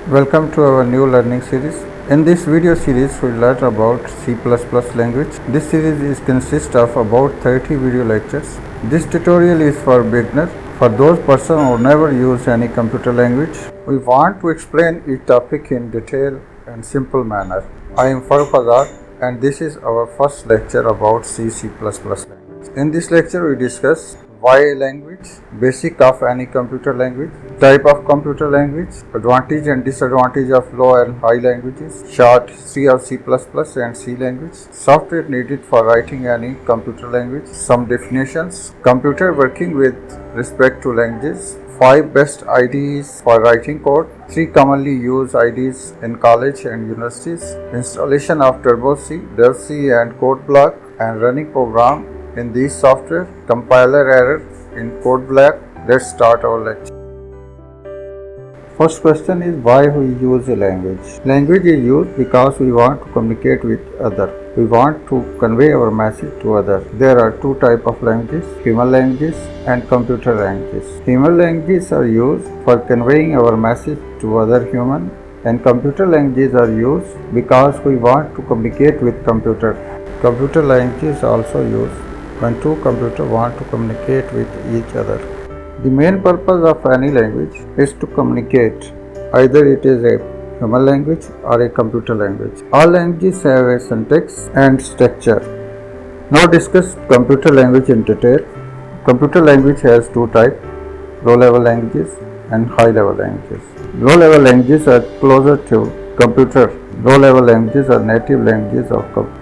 Welcome to our new learning series. In this video series, we learn about C++ language. This series consists of about 30 video lectures. This tutorial is for beginner, for those persons who never use any computer language. We want to explain each topic in detail and simple manner. I am Farooq Azad and this is our first lecture about C++ language. In this lecture, we discuss why language, basic of any computer language, type of computer language, advantage and disadvantage of low and high languages, short history of C++ and C language, software needed for writing any computer language, some definitions, computer working with respect to languages, 5 best IDEs for writing code, 3 commonly used IDEs in college and universities, installation of Turbo C, Dev C and CodeBlock, and running program in these software, compiler error in CodeBlock. Let's start our lecture. First question is why we use a language. Language is used because we want to communicate with other. We want to convey our message to others. There are two types of languages, human languages and computer languages. Human languages are used for conveying our message to other human, and computer languages are used because we want to communicate with computer. Computer language is also used when two computers want to communicate with each other. The main purpose of any language is to communicate. Either it is a human language or a computer language. All languages have a syntax and structure. Now discuss computer language in detail. Computer language has two types, low-level languages and high-level languages. Low-level languages are closer to computer. Low-level languages are native languages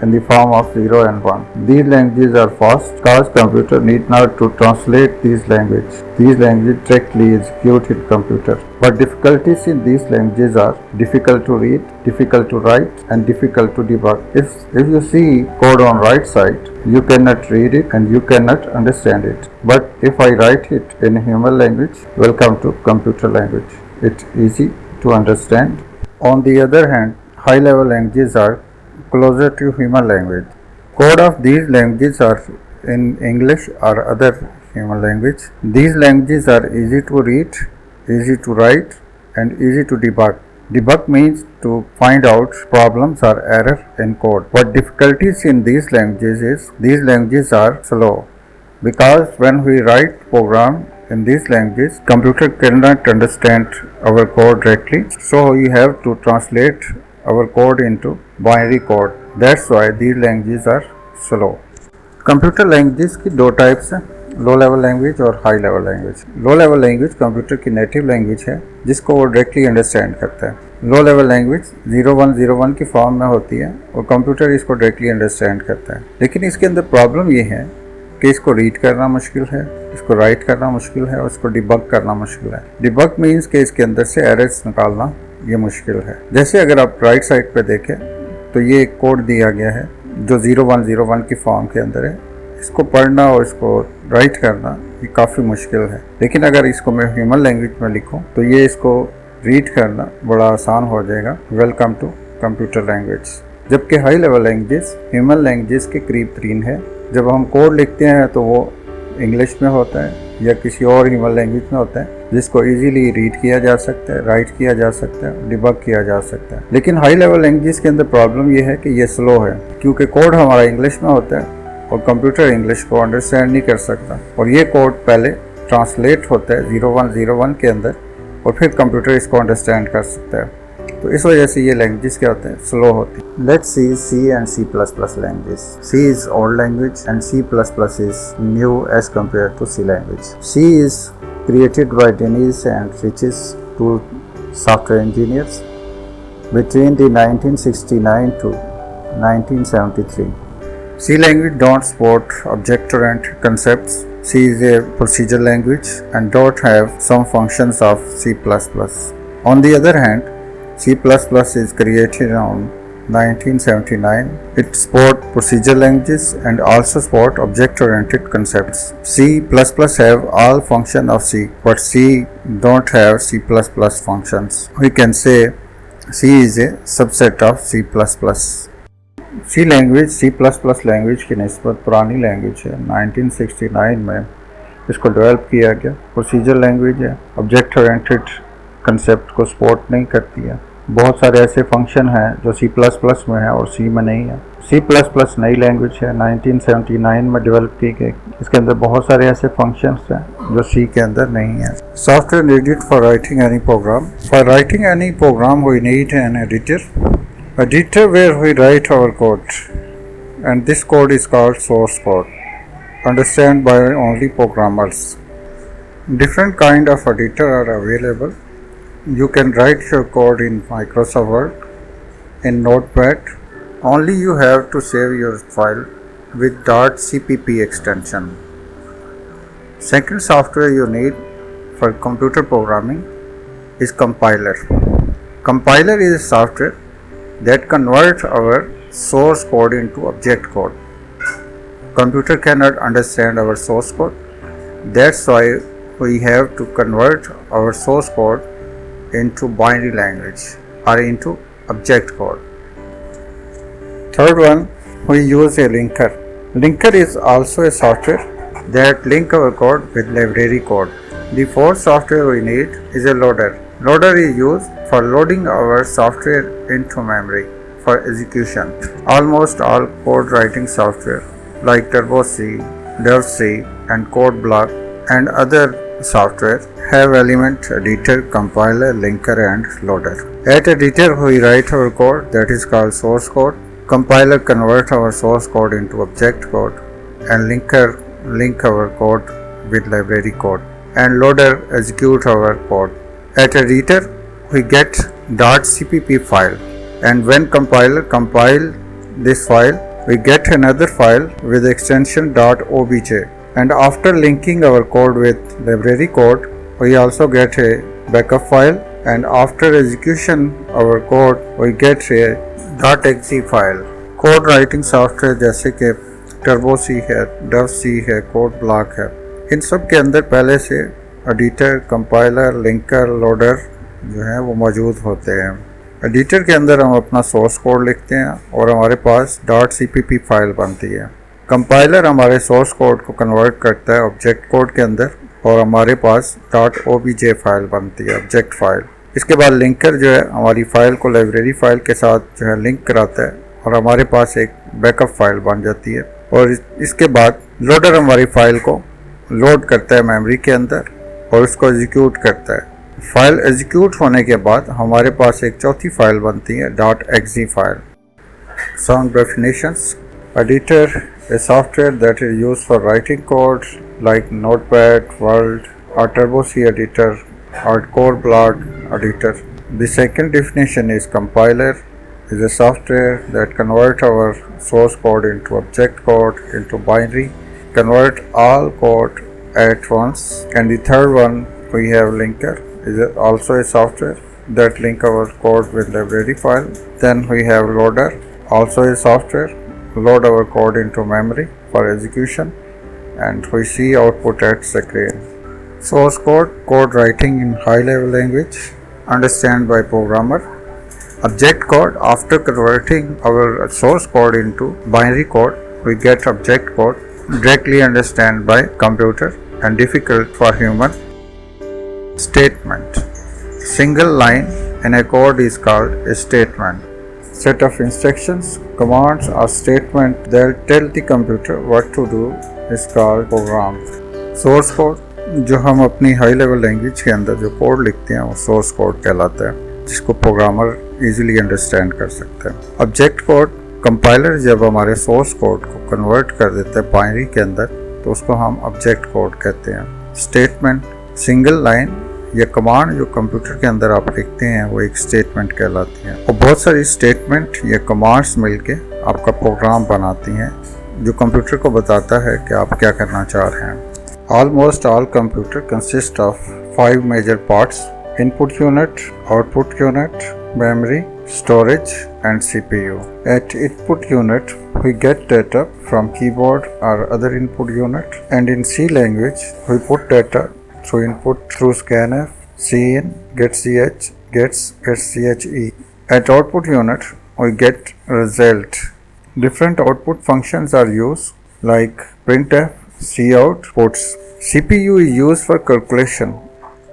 in the form of 0 and 1. These languages are fast because computer need not to translate these languages. These languages directly execute in computer. But difficulties in these languages are difficult to read, difficult to write, and difficult to debug. If you see code on right side, you cannot read it and you cannot understand it. But if I write it in human language, welcome to computer language. It's easy to understand. On the other hand, high-level languages are closer to human language. Code of these languages are in English or other human language. These languages are easy to read, easy to write, and easy to debug. Debug means to find out problems or error in code. What difficulties in these languages is these languages are slow because when we write program in these languages, computer cannot understand our code directly, so we have to translate our code into binary code. That's why these languages are slow. Computer language की दो types हैं, low level language और high level language. Low level language computer की native language है जिसको वो directly understand करता है। लो लेवल लैंग्वेज 0101 की फॉर्म में होती है और कंप्यूटर इसको डायरेक्टली अंडरस्टैंड करता है, लेकिन इसके अंदर प्रॉब्लम ये है कि इसको रीड करना मुश्किल है, इसको राइट करना मुश्किल है और इसको डिबग करना मुश्किल है। डिबग मीन्स कि इसके अंदर से एरर्स निकालना ये मुश्किल है। जैसे अगर आप राइट साइड पे देखें तो ये एक कोड दिया गया है जो 0101 की फॉर्म के अंदर है। इसको पढ़ना और इसको राइट करना ये काफ़ी मुश्किल है, लेकिन अगर इसको मैं ह्यूमन लैंग्वेज में लिखूं तो ये इसको रीड करना बड़ा आसान हो जाएगा। Welcome to computer language. जबकि high level language human language के करीब तरीन है। जब हम कोड लिखते हैं तो वो इंग्लिश में होता है या किसी और ह्यूमन लैंग्वेज में होता है जिसको इजीली रीड किया जा सकता है, राइट किया जा सकता है, डिबग किया जा सकता है। लेकिन हाई लेवल लैंग्वेज के अंदर प्रॉब्लम ये है कि ये स्लो है क्योंकि कोड हमारा इंग्लिश में होता है और कंप्यूटर इंग्लिश को अंडरस्टैंड नहीं कर सकता, और ये कोड पहले ट्रांसलेट होता है 0101 के अंदर और फिर कंप्यूटर इसको अंडरस्टैंड कर सकता है। तो इस वजह से ये लैंग्वेज क्या होते हैं, स्लो होती है। Let's see C and C plus plus language. C is old language and C plus plus is new as compare to C language. C is created by Dennis and Rich's, two software engineers, between the 1969 to 1973. C language don't support object-oriented concepts. C is a procedure language and don't have some functions of C++. On the other hand, C++ is created around 1979. It supports procedure languages and also support object-oriented concepts. C++ have all function of C, but C don't have C++ functions. We can say C is a subset of C++. C language C++ language की निस्बत पुरानी language है। 1969 में इसको develop किया गया। Procedure language है, object oriented concept को सपोर्ट नहीं करती है। बहुत सारे ऐसे फंक्शन हैं जो C++ में है और C में नहीं है। C++ नई लैंग्वेज है, 1979 में डेवलप की गई। इसके अंदर बहुत सारे ऐसे फंक्शंस हैं जो C के अंदर नहीं है। Software needed for writing any program. For writing any program we need an editor where we write our code, and this code is called source code, understand by only programmers. Different kind of editor are available. You can write your code in Microsoft Word, in Notepad. Only you have to save your file with .cpp extension. Second software you need for computer programming is compiler. Compiler is a software that converts our source code into object code. Computer cannot understand our source code. That's why we have to convert our source code into binary language or into object code. Third one, we use a linker. Linker is also a software that link our code with library code. The fourth software we need is a loader. Loader is used for loading our software into memory for execution. Almost all code writing software like TurboC, DevC, and CodeBlock and other software have element editor, compiler, linker, and loader. At editor we write our code, that is called source code. Compiler convert our source code into object code, and linker link our code with library code, and loader execute our code. At editor we get .cpp file, and when compiler compile this file we get another file with extension .obj, and after linking our code with library code we also get a backup file, and after execution our code we get a .exe file. Code writing software जैसे कि TurboC है, DevC है, CodeBlock है, इन सब के अंदर पहले से एडिटर, कंपाइलर, लिंकर, लोडर जो है वो मौजूद होते हैं। एडिटर के अंदर हम अपना सोर्स कोड लिखते हैं और हमारे पास .cpp फाइल बनती है। कंपाइलर हमारे सोर्स कोड को कन्वर्ट करता है ऑब्जेक्ट कोड के अंदर और हमारे पास .obj फाइल बनती है, ऑब्जेक्ट फाइल। इसके बाद लिंकर जो है हमारी फाइल को लाइब्रेरी फाइल के साथ जो है लिंक कराता है और हमारे पास एक बैकअप फाइल बन जाती है। और इसके बाद लोडर हमारी फाइल को लोड करता है मेमोरी के अंदर और उसको एग्जीक्यूट करता है। फाइल एग्जीक्यूट होने के बाद हमारे पास एक चौथी फाइल बनती है .exe file. Some definitions: editor, a software that is used for writing code like Notepad, Word, or TurboC editor, or CodeBlock editor. The second definition is compiler, is a software that converts our source code into object code into binary, convert all code at once. And the third one we have linker, is also a software that link our code with library file. Then we have loader, also a software, load our code into memory for execution, and we see output at screen. Source code, code writing in high level language, understand by programmer. Object code, after converting our source code into binary code we get object code, directly understand by computer and difficult for human. Statement, single line in a code is called a statement. Set of instructions, commands or statement that tell the computer what to do is called program. Source code, जो हम अपनी high level language के अंदर जो code लिखते हैं वो source code कहलाता है, जिसको प्रोग्रामर इजीली अंडरस्टैंड कर सकते हैं। ऑब्जेक्ट कोड, कंपाइलर जब हमारे सोर्स कोड को कन्वर्ट कर देता है बाइनरी के अंदर तो उसको हम ऑब्जेक्ट कोड कहते हैं। स्टेटमेंट, सिंगल लाइन या कमांड जो कंप्यूटर के अंदर आप लिखते हैं वो एक स्टेटमेंट कहलाती है। और बहुत सारी स्टेटमेंट या कमांड्स मिलके आपका प्रोग्राम बनाती हैं जो कंप्यूटर को बताता है कि आप क्या करना चाह रहे हैं। Almost all computer consist of 5 major parts: input unit, output unit, memory, storage, and CPU. At input unit, we get data from keyboard or other input unit, and in C language, we put data through input through scanf, cin, getch, getche. At output unit, we get result. Different output functions are used like printf, cout, puts. CPU is used for calculation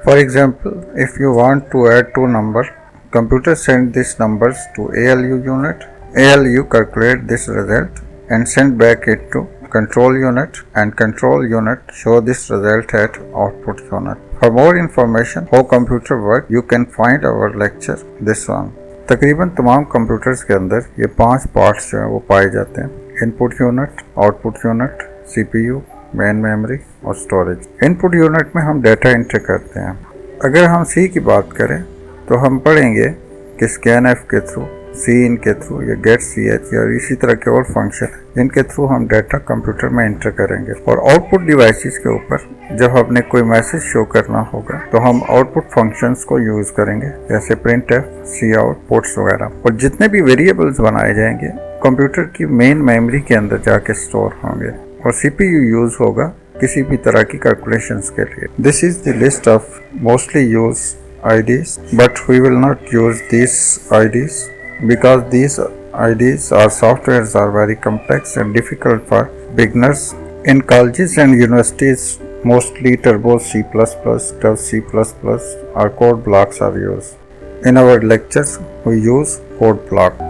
For example, if you want to add two numbers, computer send these numbers to ALU unit. ALU calculate this result and send back it to control unit, and control unit show this result at output unit. For more information how computer work, you can find our lecture this one. तकरीबन तमाम computers के अंदर ये 5 parts जो हैं वो पाए जाते हैं: input unit, output unit, CPU, main memory और स्टोरेज। इनपुट यूनिट में हम डेटा एंट्री करते हैं। अगर हम C की बात करें तो हम पढ़ेंगे कि scanf के थ्रू, cin के थ्रू या getch या इसी तरह के और फंक्शन जिनके थ्रू हम डाटा कंप्यूटर में एंटर करेंगे। और आउटपुट डिवाइसेस के ऊपर जब हमने कोई मैसेज शो करना होगा तो हम आउटपुट फंक्शंस को यूज करेंगे, जैसे printf, cout, पुट्स वगैरह। और जितने भी वेरिएबल्स बनाए जाएंगे कंप्यूटर की मेन मेमोरी के अंदर जाके स्टोर होंगे, और CPU यूज होगा किसी भी तरह की कैलकुलेशंस के लिए। This is the list of mostly use IDs, but we will not use these IDs because these IDs or softwares are very complex and difficult for beginners. In colleges and universities, mostly Turbo C++, Turbo C++ or code blocks are used. In our lectures, we use code block.